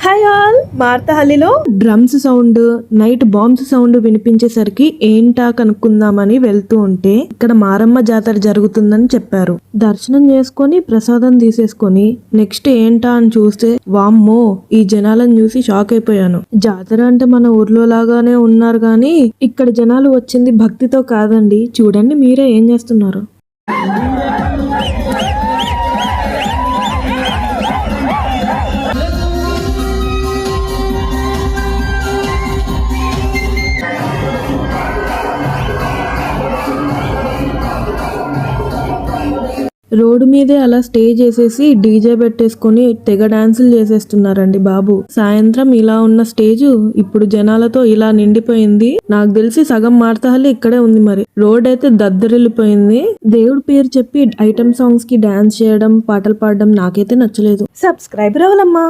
Hi all, మార్తహల్లిలో drums sound, night bombs sound వినిపించేసరికి ఏంటా కనుక్కుందామని వెళ్తూ ఉంటే ఇక్కడ మారమ్మ జాతర జరుగుతుందని చెప్పారు. దర్శనం చేసుకొని ప్రసాదం తీసేసుకొని నెక్స్ట్ ఏంటా అని చూస్తే వామ్మో, ఈ జనాలను చూసి షాక్ అయిపోయాను. జాతర అంటే మన ఊర్లో లాగానే ఉన్నారు గాని ఇక్కడ జనాలు వచ్చింది భక్తితో కాదండి. చూడండి మీరే ఏం చేస్తున్నారు. రోడ్డు మీదే అలా స్టే చేసేసి డీజే పెట్టేసుకొని తెగ డాన్సులు చేసేస్తున్నారండి బాబు. సాయంత్రం ఇలా ఉన్న స్టేజ్ ఇప్పుడు జనాలతో ఇలా నిండిపోయింది. నాకు తెలిసి సగం మార్తహల్లి ఇక్కడే ఉంది. మరి రోడ్ అయితే దద్దరిల్లిపోయింది. దేవుడి పేరు చెప్పి ఐటమ్ సాంగ్స్ కి డాన్స్ చేయడం, పాటలు పాడడం నాకైతే నచ్చలేదు. సబ్స్క్రైబర్ అవ్వాలమ్మా.